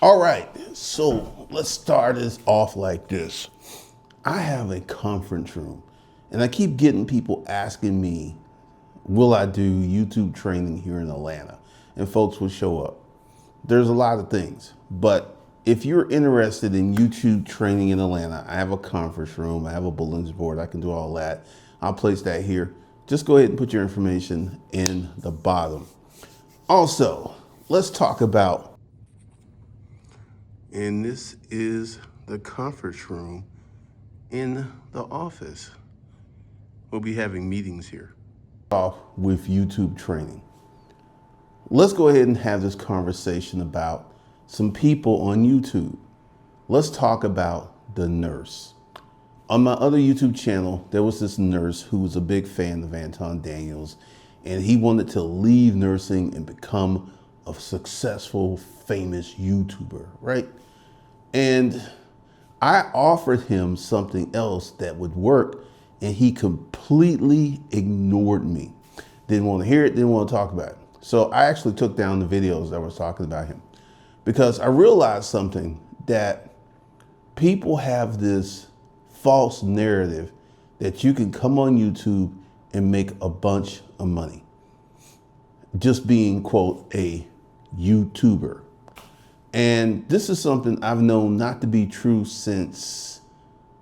All right, so let's start this off like this. I have a conference room, and I keep getting people asking me, will I do YouTube training here in Atlanta? And folks will show up. There's a lot of things, but if you're interested in YouTube training in Atlanta, I have a conference room, I have a bulletin board, I can do all that. I'll place that here. Just go ahead and put your information in the bottom. Also, let's talk about, and this is the conference room in the office. We'll be having meetings here. Off with YouTube training. Let's go ahead and have this conversation about some people on YouTube. Let's talk about the nurse. On my other YouTube channel, there was this nurse who was a big fan of Anton Daniels, and he wanted to leave nursing and become a successful, famous YouTuber, right? And I offered him something else that would work, and he completely ignored me. Didn't want to hear it, didn't want to talk about it. So I actually took down the videos that was talking about him because I realized something, that people have this false narrative that you can come on YouTube and make a bunch of money just being, quote, a YouTuber. And this is something I've known not to be true since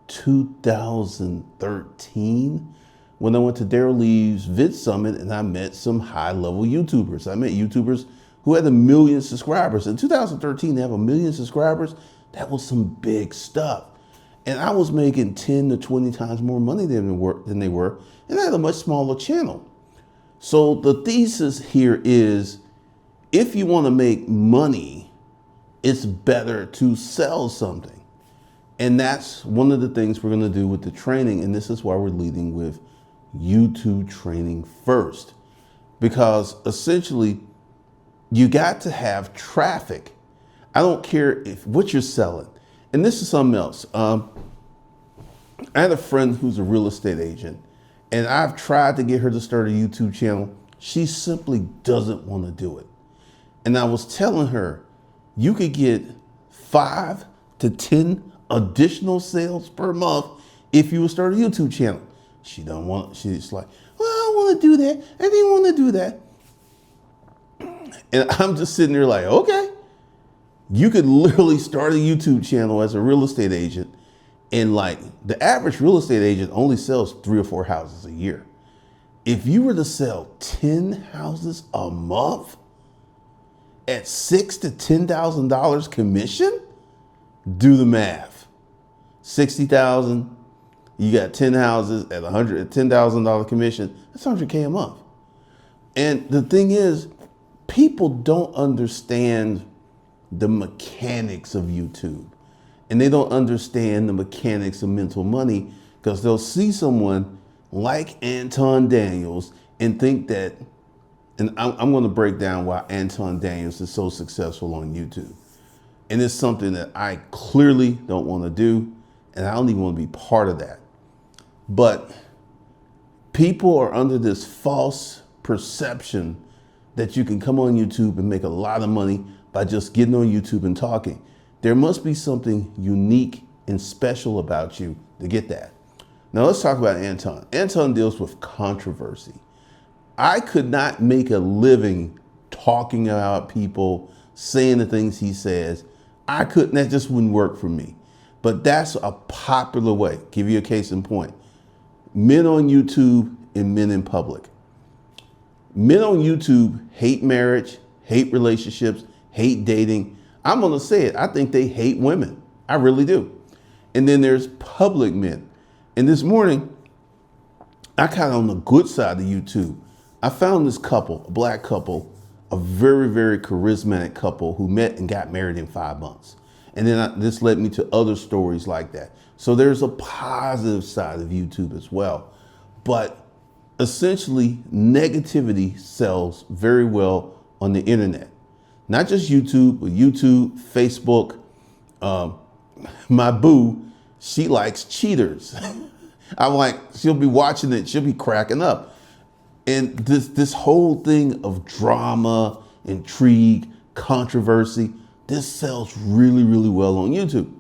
2013 when I went to Daryl Lee's Vid Summit and I met some high-level YouTubers. I met YouTubers who had 1 million subscribers. In 2013, they have 1 million subscribers. That was some big stuff. And I was making 10 to 20 times more money than they were, and I had a much smaller channel. So the thesis here is, if you want to make money, it's better to sell something. And that's one of the things we're going to do with the training. And this is why we're leading with YouTube training first, because essentially you got to have traffic. I don't care if what you're selling. And this is something else. I had a friend who's a real estate agent, and I've tried to get her to start a YouTube channel. She simply doesn't want to do it. And I was telling her, you could get 5 to 10 additional sales per month if you would start a YouTube channel. She don't want, she's like, well, I don't want to do that. I didn't want to do that. And I'm just sitting there like, okay, you could literally start a YouTube channel as a real estate agent. And like the average real estate agent only sells 3 or 4 houses a year. If you were to sell 10 houses a month at $6,000 to $10,000 commission, do the math. 60,000. You got 10 houses at $10,000 commission. That's $100K a month. And the thing is, people don't understand the mechanics of YouTube, and they don't understand the mechanics of mental money, because they'll see someone like Anton Daniels and think that, and I'm going to break down why Anton Daniels is so successful on YouTube. And it's something that I clearly don't want to do, and I don't even want to be part of that. But people are under this false perception that you can come on YouTube and make a lot of money by just getting on YouTube and talking. There must be something unique and special about you to get that. Now let's talk about Anton. Anton deals with controversy. I could not make a living talking about people, saying the things he says. I couldn't, that just wouldn't work for me. But that's a popular way. Give you a case in point. Men on YouTube and men in public. Men on YouTube hate marriage, hate relationships, hate dating. I'm going to say it. I think they hate women. I really do. And then there's public men. And this morning, I kind of on the good side of YouTube. I found this couple, a black couple, a very, very charismatic couple who met and got married in 5 months. And then this led me to other stories like that. So there's a positive side of YouTube as well. But essentially, negativity sells very well on the internet. Not just YouTube, but YouTube, Facebook. My boo, she likes cheaters. I'm like, she'll be watching it, she'll be cracking up. And this whole thing of drama, intrigue, controversy, this sells really, really well on YouTube.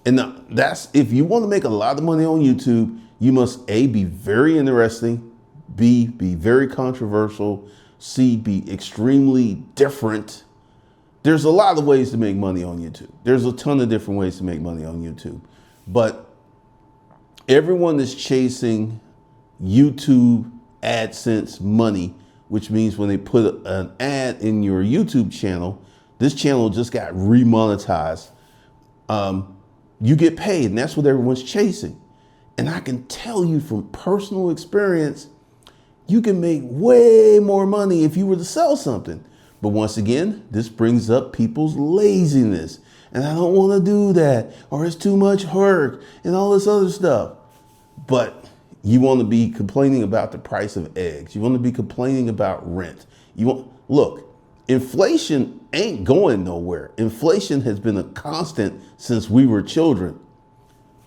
And now that's, if you want to make a lot of money on YouTube, you must A, be very interesting, B, be very controversial, C, be extremely different. There's a lot of ways to make money on YouTube. There's a ton of different ways to make money on YouTube. But everyone is chasing YouTube AdSense money, which means when they put an ad in your YouTube channel, this channel just got remonetized. You get paid, and that's what everyone's chasing. And I can tell you from personal experience, you can make way more money if you were to sell something. But once again, this brings up people's laziness. And I don't want to do that, or it's too much work and all this other stuff. But you want to be complaining about the price of eggs. You want to be complaining about rent. Look, inflation ain't going nowhere. Inflation has been a constant since we were children.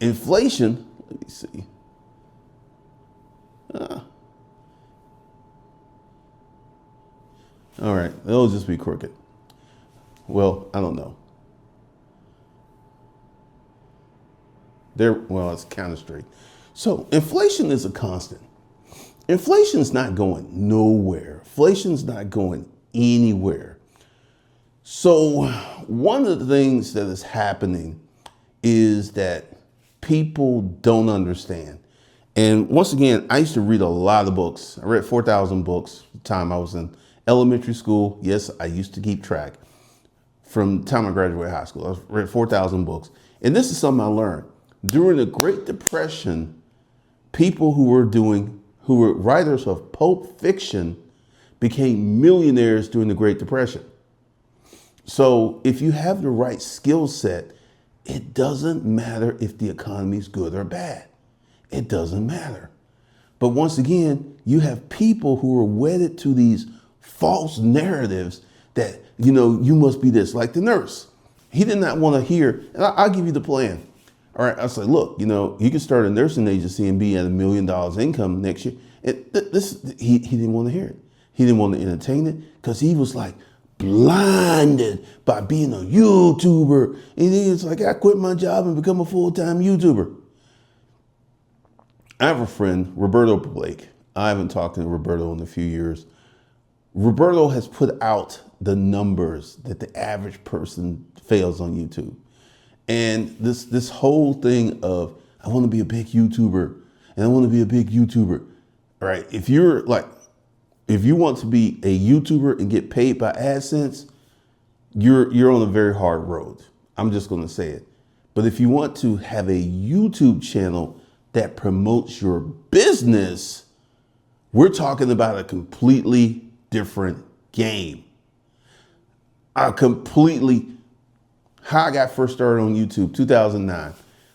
Inflation, let me see. All right, it'll just be crooked. Well, I don't know. Well, it's kind of straight. So inflation is a constant. Inflation's not going nowhere. Inflation's not going anywhere. So one of the things that is happening is that people don't understand. And once again, I used to read a lot of books. I read 4,000 books the time I was in elementary school. Yes, I used to keep track. From the time I graduated high school, I read 4,000 books. And this is something I learned. During the Great Depression, people who were writers of pulp fiction became millionaires during the Great Depression. So if you have the right skill set, it doesn't matter if the economy is good or bad. It doesn't matter. But once again, you have people who are wedded to these false narratives that, you must be this, like the nurse. He did not want to hear, and I'll give you the plan. All right, I said, look, you can start a nursing agency and be at $1 million income next year. He didn't want to hear it. He didn't want to entertain it because he was like blinded by being a YouTuber. And he's like, I quit my job and become a full-time YouTuber. I have a friend, Roberto Blake. I haven't talked to Roberto in a few years. Roberto has put out the numbers that the average person fails on YouTube. And this whole thing of, I want to be a big YouTuber and I want to be a big YouTuber, right? If you want to be a YouTuber and get paid by AdSense, you're on a very hard road. I'm just going to say it. But if you want to have a YouTube channel that promotes your business, we're talking about a completely different game. How I got first started on YouTube, 2009.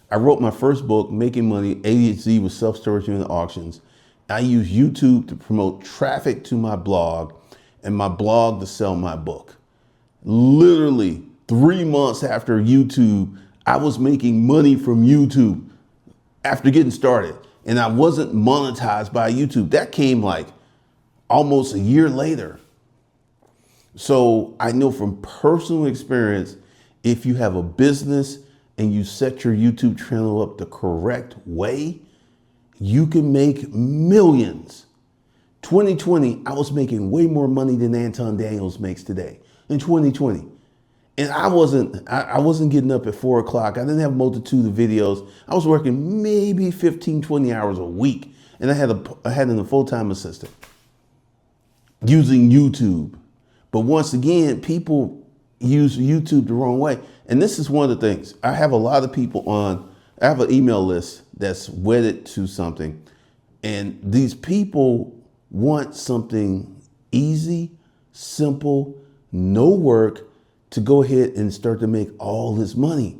I wrote my first book, Making Money, A to Z with Self-Storage Unit Auctions. I used YouTube to promote traffic to my blog and my blog to sell my book. Literally 3 months after YouTube, I was making money from YouTube after getting started. And I wasn't monetized by YouTube. That came like almost a year later. So I know from personal experience, if you have a business and you set your YouTube channel up the correct way, you can make millions. 2020, I was making way more money than Anton Daniels makes today in 2020. And I wasn't getting up at 4 o'clock. I didn't have a multitude of videos. I was working maybe 15, 20 hours a week. And I had a full-time assistant using YouTube. But once again, people use YouTube the wrong way. And this is one of the things. I have a lot of people I have an email list that's wedded to something. And these people want something easy, simple, no work to go ahead and start to make all this money.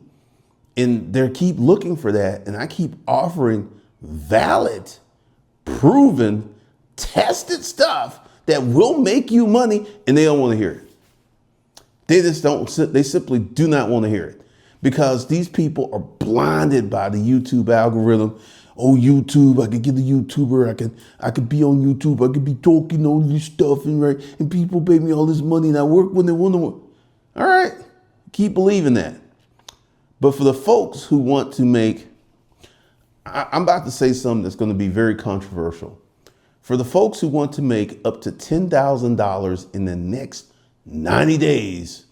And they keep looking for that. And I keep offering valid, proven, tested stuff that will make you money, and they don't want to hear it. They simply do not want to hear it because these people are blinded by the YouTube algorithm. Oh, YouTube, I could get a YouTuber. I could be on YouTube. I could be talking all this stuff and people pay me all this money and I work when they want to work. All right, Keep believing that. But for the folks who want to make, I'm about to say something that's going to be very controversial. For the folks who want to make up to $10,000 in the next 90 days,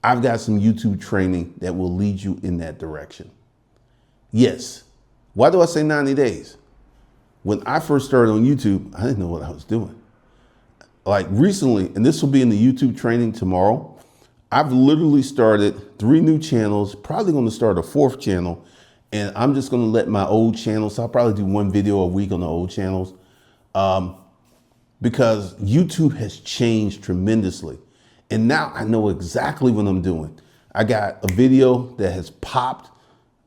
I've got some YouTube training that will lead you in that direction. Yes. Why do I say 90 days? When I first started on YouTube, I didn't know what I was doing. Like recently, and this will be in the YouTube training tomorrow, I've literally started 3 new channels, probably going to start a 4th channel, and I'm just going to let my old channels, so I'll probably do 1 video a week on the old channels, because YouTube has changed tremendously. And now I know exactly what I'm doing. I got a video that has popped.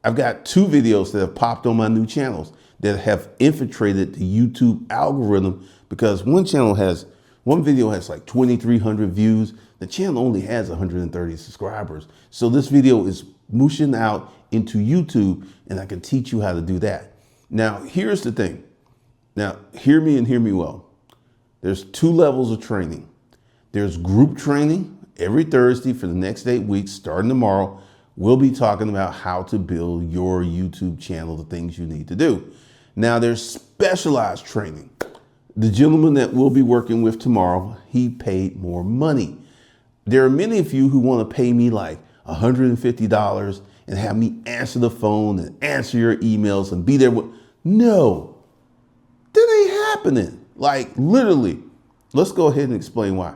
I've got 2 videos that have popped on my new channels that have infiltrated the YouTube algorithm, because one video has like 2,300 views. The channel only has 130 subscribers. So this video is mushing out into YouTube, and I can teach you how to do that. Now, here's the thing. Now, hear me and hear me well. There's 2 levels of training. There's group training every Thursday for the next 8 weeks, starting tomorrow. We'll be talking about how to build your YouTube channel, the things you need to do. Now, there's specialized training. The gentleman that we'll be working with tomorrow, he paid more money. There are many of you who want to pay me like $150 and have me answer the phone and answer your emails and be there with, no, that ain't happening. Like literally, let's go ahead and explain why.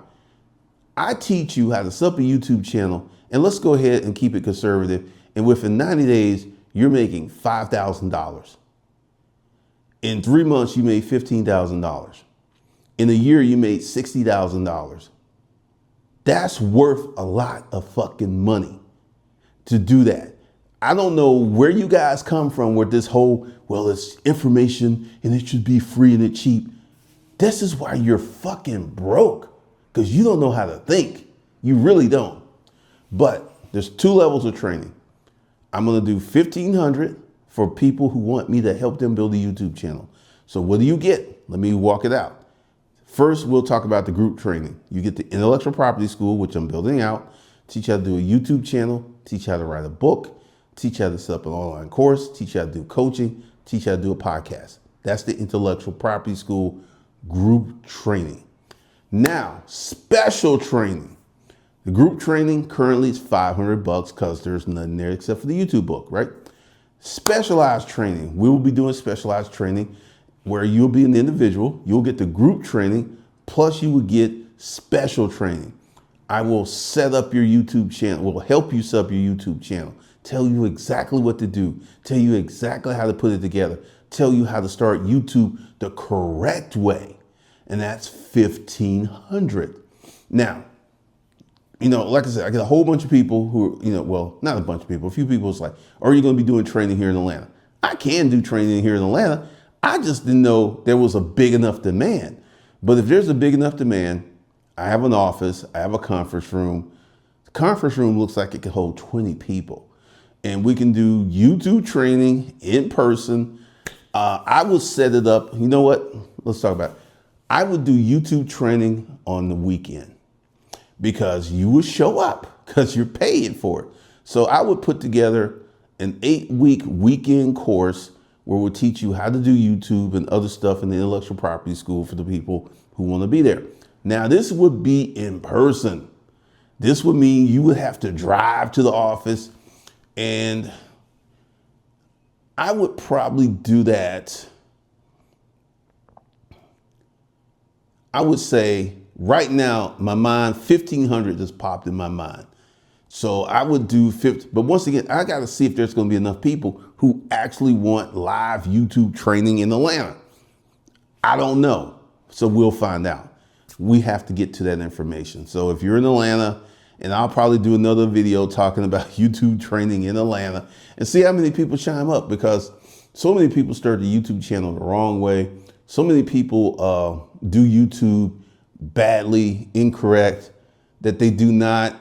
I teach you how to set up a YouTube channel, and let's go ahead and keep it conservative. And within 90 days, you're making $5,000. In 3 months, you made $15,000. In a year, you made $60,000. That's worth a lot of fucking money to do that. I don't know where you guys come from with this whole, well, it's information and it should be free and it's cheap. This is why you're fucking broke, because you don't know how to think. You really don't. But there's 2 levels of training. I'm going to do $1,500 for people who want me to help them build a YouTube channel. So what do you get? Let me walk it out. First, we'll talk about the group training. You get the intellectual property school, which I'm building out, teach you how to do a YouTube channel, teach you how to write a book, teach you how to set up an online course, teach you how to do coaching, teach you how to do a podcast. That's the intellectual property school group training. Now, special training. The group training currently is $500 because there's nothing there except for the YouTube book, right? Specialized training. We will be doing specialized training where you'll be an individual. You'll get the group training, plus you will get special training. I will set up your YouTube channel, will help you set up your YouTube channel, tell you exactly what to do, tell you exactly how to put it together, tell you how to start YouTube the correct way. And that's $1,500. Now, like I said, I get a whole bunch of people who, well, not a bunch of people, a few people is like, are you going to be doing training here in Atlanta? I can do training here in Atlanta. I just didn't know there was a big enough demand. But if there's a big enough demand, I have an office, I have a conference room. The conference room looks like it can hold 20 people. And we can do YouTube training in person. I will set it up. You know what? Let's talk about it. I would do YouTube training on the weekend, because you would show up because you're paying for it. So I would put together an 8-week weekend course where we'll teach you how to do YouTube and other stuff in the intellectual property school for the people who want to be there. Now, this would be in person. This would mean you would have to drive to the office, and I would probably do that. I would say right now, my mind, 1,500 just popped in my mind. So I would do 50, but once again, I got to see if there's going to be enough people who actually want live YouTube training in Atlanta. I don't know. So we'll find out. We have to get to that information. So if you're in Atlanta, and I'll probably do another video talking about YouTube training in Atlanta and see how many people chime up, because so many people start the YouTube channel the wrong way. So many people do YouTube badly, incorrect, that they do not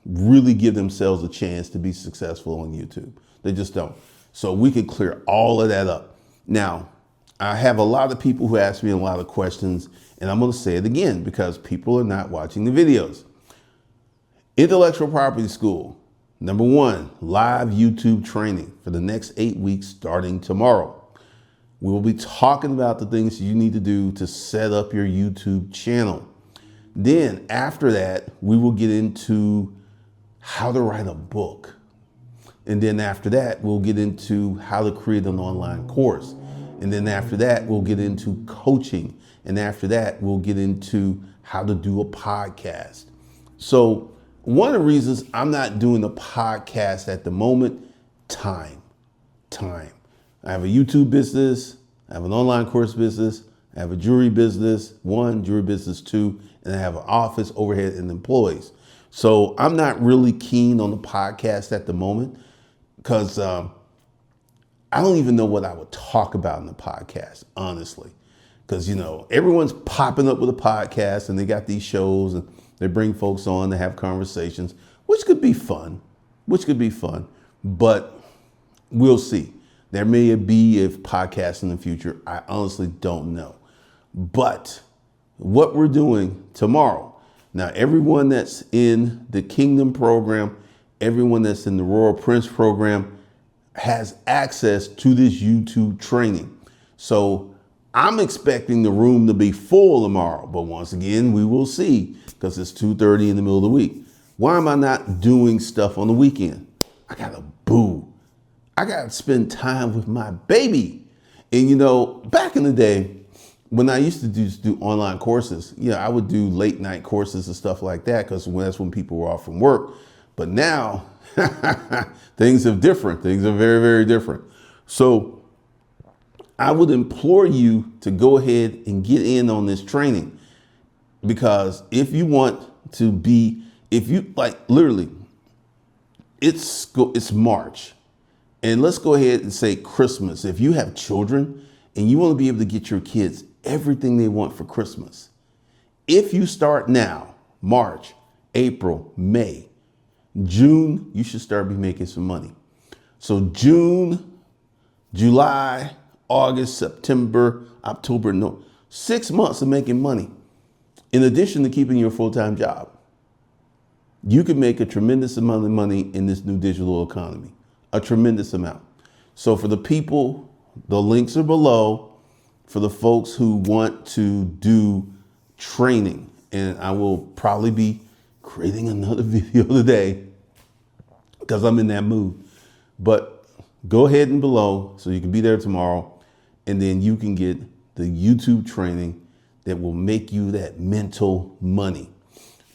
really give themselves a chance to be successful on YouTube. They just don't. So we can clear all of that up. Now, I have a lot of people who ask me a lot of questions, and I'm going to say it again because people are not watching the videos. Intellectual property school. Number one, live YouTube training for the next 8 weeks starting tomorrow. We will be talking about the things you need to do to set up your YouTube channel. Then after that, we will get into how to write a book. And then after that, we'll get into how to create an online course. And then after that, we'll get into coaching. And after that, we'll get into how to do a podcast. So one of the reasons I'm not doing a podcast at the moment, time. I have a YouTube business, I have an online course business, I have a jewelry business, jewelry business 2, and I have an office, overhead, and employees. So I'm not really keen on the podcast at the moment because I don't even know what I would talk about in the podcast, honestly. Because, everyone's popping up with a podcast and they got these shows and they bring folks on to have conversations, which could be fun, but we'll see. There may be a podcast in the future. I honestly don't know. But what we're doing tomorrow, now everyone that's in the Kingdom program, everyone that's in the Royal Prince program has access to this YouTube training. So I'm expecting the room to be full tomorrow, but once again, we will see because it's 2:30 in the middle of the week. Why am I not doing stuff on the weekend? I got to I got to spend time with my baby. And back in the day, when I used to do online courses, I would do late night courses and stuff like that because that's when people were off from work. But now things are different. Things are very, very different. So I would implore you to go ahead and get in on this training because if you want to be, literally, it's March. And let's go ahead and say Christmas. If you have children and you want to be able to get your kids everything they want for Christmas, if you start now, March, April, May, June, you should start making some money. So June, July, August, September, October, 6 months of making money. In addition to keeping your full-time job, you can make a tremendous amount of money in this new digital economy. A tremendous amount. So for the people, the links are below for the folks who want to do training. And I will probably be creating another video today because I'm in that mood. But go ahead and below so you can be there tomorrow. And then you can get the YouTube training that will make you that mental money.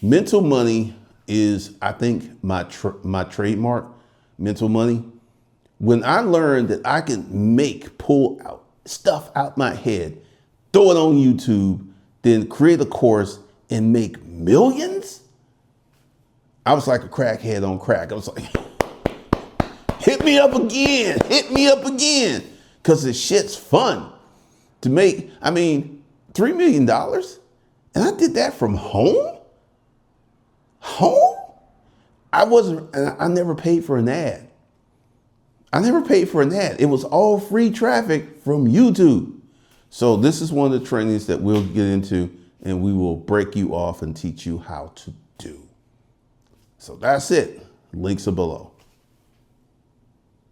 Mental money is, I think, my trademark. Mental money. When I learned that I can pull out stuff out my head, throw it on YouTube, then create a course and make millions, I was like a crackhead on crack. I was like, hit me up again, because this shit's fun to make. $3 million, and I did that from home. I never paid for an ad. It was all free traffic from YouTube. So this is one of the trainings that we'll get into and we will break you off and teach you how to do. So that's it. Links are below.